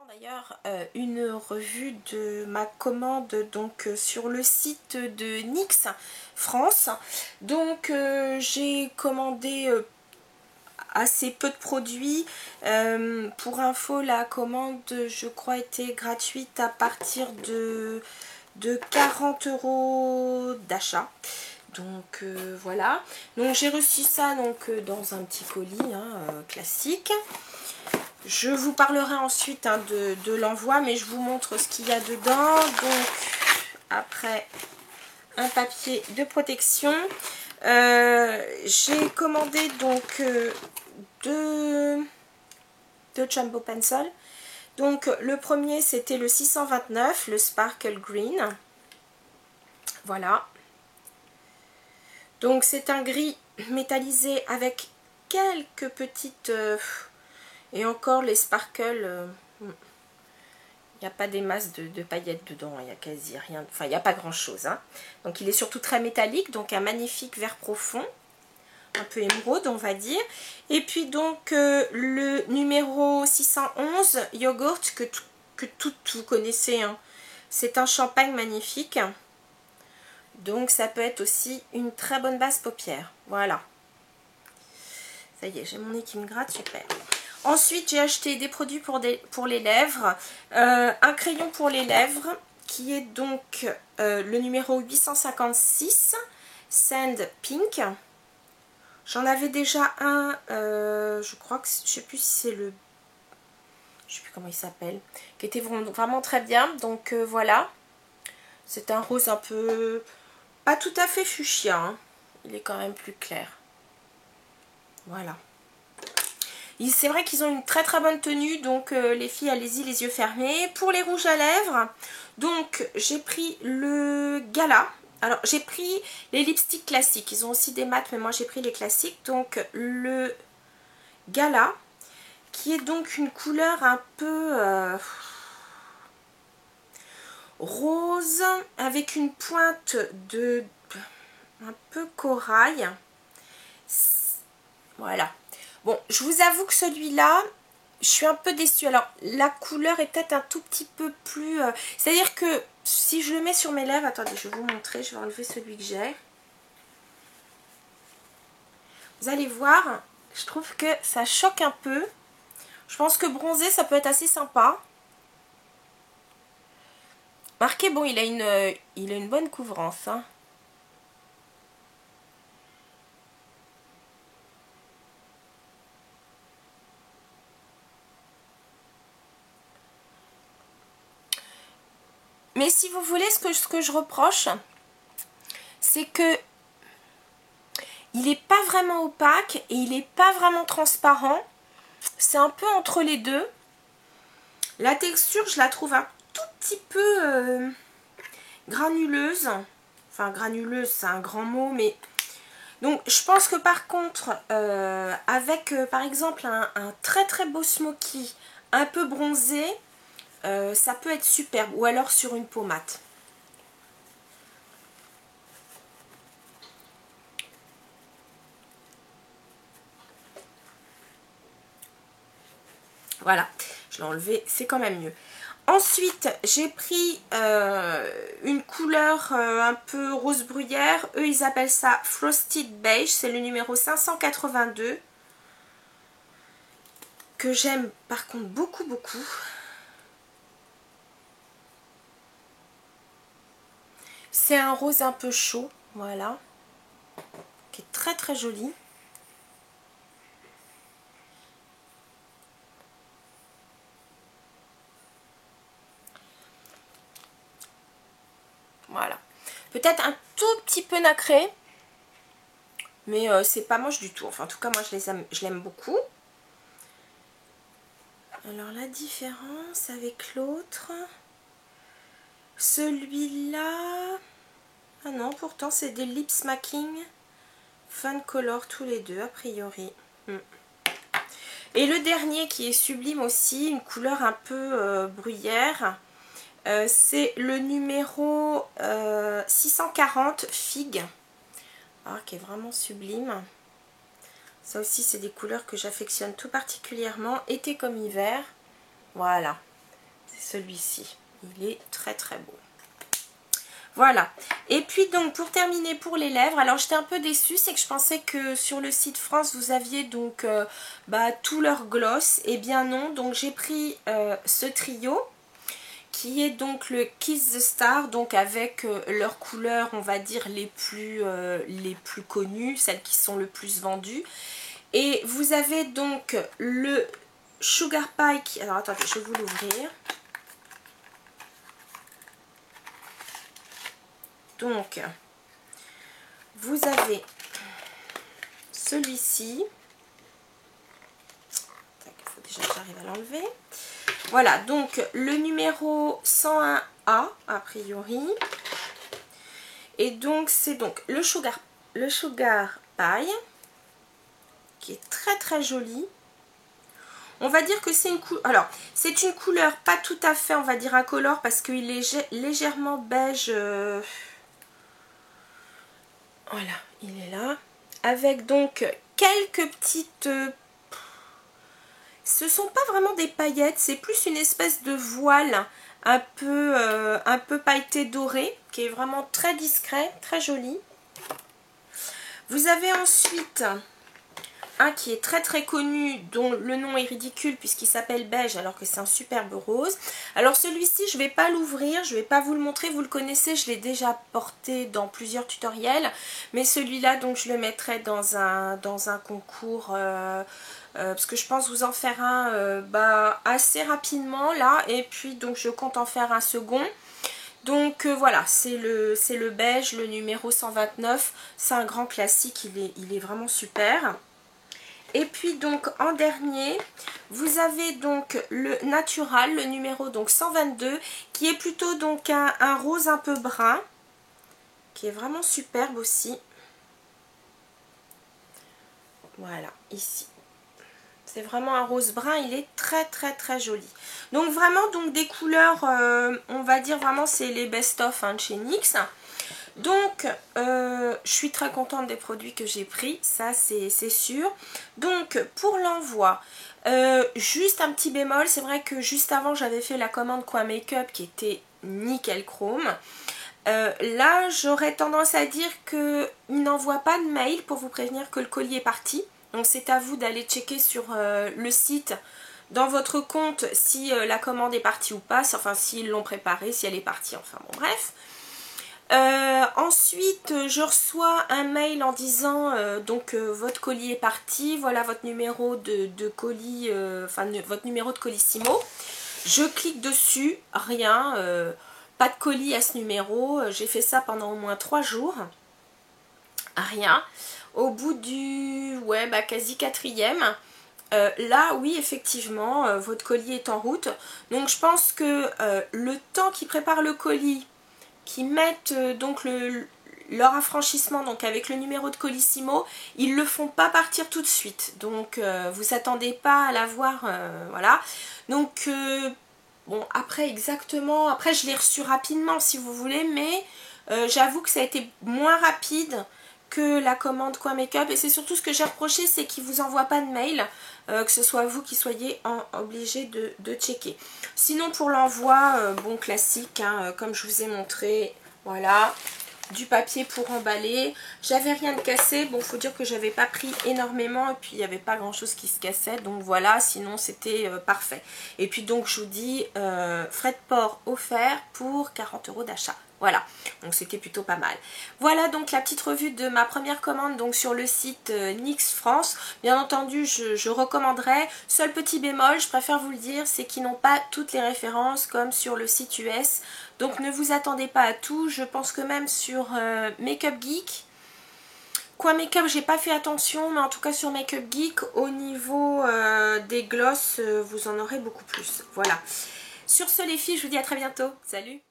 D'ailleurs une revue de ma commande donc sur le site de NYX France. Donc j'ai commandé assez peu de produits. Pour info, la commande je crois était gratuite à partir de 40 € d'achat. Donc voilà, donc j'ai reçu ça donc dans un petit colis classique. Je vous parlerai ensuite de l'envoi, mais je vous montre ce qu'il y a dedans. Donc après, un papier de protection. J'ai commandé donc deux Jumbo Pencil. Donc le premier c'était le 629, le Sparkle Green. Voilà. Donc c'est un gris métallisé avec quelques petites... et encore les sparkles, il n'y a pas des masses de paillettes dedans, il n'y a quasi rien, enfin il n'y a pas grand chose. Donc il est surtout très métallique, donc un magnifique vert profond, un peu émeraude on va dire. Et puis donc le numéro 611, Yogurt, que toutes vous connaissez, c'est un champagne magnifique. Donc ça peut être aussi une très bonne base paupière, voilà. Ça y est, j'ai mon nez qui me gratte, super. Ensuite, j'ai acheté des produits pour les lèvres. Un crayon pour les lèvres, qui est donc le numéro 856, Sand Pink. J'en avais déjà un, je crois que, je sais plus si c'est le... Je sais plus comment il s'appelle. Qui était vraiment très bien, donc voilà. C'est un rose un peu... pas tout à fait fuchsia, il est quand même plus clair. Voilà. C'est vrai qu'ils ont une très très bonne tenue, donc les filles, allez-y les yeux fermés. Pour les rouges à lèvres, donc j'ai pris le Gala. Alors j'ai pris les lipsticks classiques, ils ont aussi des mats, mais moi j'ai pris les classiques. Donc le Gala, qui est donc une couleur un peu rose, avec une pointe de un peu corail. Voilà. Bon, je vous avoue que celui-là, je suis un peu déçue. Alors, la couleur est peut-être un tout petit peu plus... c'est-à-dire que si je le mets sur mes lèvres... Attendez, je vais vous montrer. Je vais enlever celui que j'ai. Vous allez voir, je trouve que ça choque un peu. Je pense que bronzer, ça peut être assez sympa. Marquez, bon, il a une bonne couvrance, Mais si vous voulez, ce que je reproche, c'est que il n'est pas vraiment opaque et il n'est pas vraiment transparent. C'est un peu entre les deux. La texture, je la trouve un tout petit peu granuleuse. Enfin, granuleuse, c'est un grand mot, mais... Donc, je pense que par contre, avec par exemple un très très beau smoky, un peu bronzé, ça peut être superbe. Ou alors sur une peau mate. Voilà, je l'ai enlevé, c'est quand même mieux. Ensuite, j'ai pris une couleur un peu rose bruyère. Eux, ils appellent ça Frosted Beige. C'est le numéro 582. Que j'aime par contre beaucoup, beaucoup. C'est un rose un peu chaud, voilà. Qui est très, très joli. Voilà. Peut-être un tout petit peu nacré. Mais c'est pas moche du tout. Enfin, en tout cas, moi, je l'aime beaucoup. Alors, la différence avec l'autre... Celui-là... Ah non, pourtant, c'est des Lip Smacking Fun Color tous les deux, a priori. Et le dernier qui est sublime aussi, une couleur un peu bruyère... c'est le numéro 640 Figue, qui est vraiment sublime. Ça aussi, c'est des couleurs que j'affectionne tout particulièrement, été comme hiver. Voilà. celui-ci. Il est très très beau. Voilà. Et puis donc pour terminer pour les lèvres, alors j'étais un peu déçue, c'est que je pensais que sur le site France vous aviez donc tout leur gloss. Et bien non, donc j'ai pris ce trio qui est donc le Kiss the Star, donc avec leurs couleurs on va dire les plus connues, celles qui sont le plus vendues. Et vous avez donc le Sugar Pie, alors attendez, je vais vous l'ouvrir. Donc, vous avez celui-ci. Il faut déjà que j'arrive à l'enlever. Voilà, donc le numéro 101A, a priori. Et donc, c'est donc le Sugar Pie, qui est très très joli. On va dire que c'est une couleur, alors c'est une couleur pas tout à fait, on va dire incolore, parce qu'il est légèrement beige. Voilà, il est là. Avec donc quelques petites... ce sont pas vraiment des paillettes, c'est plus une espèce de voile un peu pailleté doré, qui est vraiment très discret, très joli. Vous avez ensuite un qui est très très connu, dont le nom est ridicule puisqu'il s'appelle beige alors que c'est un superbe rose. Alors celui-ci je ne vais pas l'ouvrir, je ne vais pas vous le montrer, vous le connaissez, je l'ai déjà porté dans plusieurs tutoriels. Mais celui-là donc je le mettrai dans un concours, parce que je pense vous en faire un assez rapidement là. Et puis donc je compte en faire un second. Donc voilà, c'est le beige, le numéro 129, c'est un grand classique, il est vraiment super. Et puis donc en dernier, vous avez donc le Natural, le numéro donc 122, qui est plutôt donc un rose un peu brun, qui est vraiment superbe aussi. Voilà, ici. C'est vraiment un rose brun, il est très très très joli. Donc vraiment donc des couleurs, on va dire vraiment c'est les best-of de chez NYX. Donc, je suis très contente des produits que j'ai pris, ça c'est sûr. Donc, pour l'envoi, juste un petit bémol, c'est vrai que juste avant j'avais fait la commande Quoi Make-up qui était nickel chrome. Là, j'aurais tendance à dire qu'il n'envoie pas de mail pour vous prévenir que le colis est parti. Donc, c'est à vous d'aller checker sur le site, dans votre compte, si la commande est partie ou pas, enfin s'ils l'ont préparée, si elle est partie, enfin bon bref. Ensuite je reçois un mail en disant votre colis est parti, voilà votre numéro de colis, votre numéro de colissimo. Je clique dessus, rien, pas de colis à ce numéro. J'ai fait ça pendant au moins 3 jours, rien. Au bout du quasi 4e, là oui effectivement votre colis est en route. Donc je pense que le temps qu'ils préparent le colis, qui mettent donc leur affranchissement donc avec le numéro de colissimo, ils le font pas partir tout de suite. Donc vous attendez pas à l'avoir, voilà. Donc bon après exactement, après je l'ai reçu rapidement si vous voulez, mais j'avoue que ça a été moins rapide que la commande Quoi Make-up. Et c'est surtout ce que j'ai reproché, c'est qu'ils vous envoient pas de mail, que ce soit vous qui soyez obligé de checker. Sinon pour l'envoi, bon classique, comme je vous ai montré, voilà, du papier pour emballer. J'avais rien de cassé, bon faut dire que j'avais pas pris énormément et puis il n'y avait pas grand chose qui se cassait, donc voilà, sinon c'était parfait. Et puis donc je vous dis, frais de port offert pour 40 € d'achat. Voilà, donc c'était plutôt pas mal. Voilà donc la petite revue de ma première commande donc sur le site NYX France. Bien entendu, je recommanderais. Seul petit bémol, je préfère vous le dire, c'est qu'ils n'ont pas toutes les références comme sur le site US. Donc ne vous attendez pas à tout. Je pense que même sur Makeup Geek, Quoi Make-up, j'ai pas fait attention, mais en tout cas sur Makeup Geek, au niveau des gloss, vous en aurez beaucoup plus. Voilà. Sur ce les filles, je vous dis à très bientôt. Salut!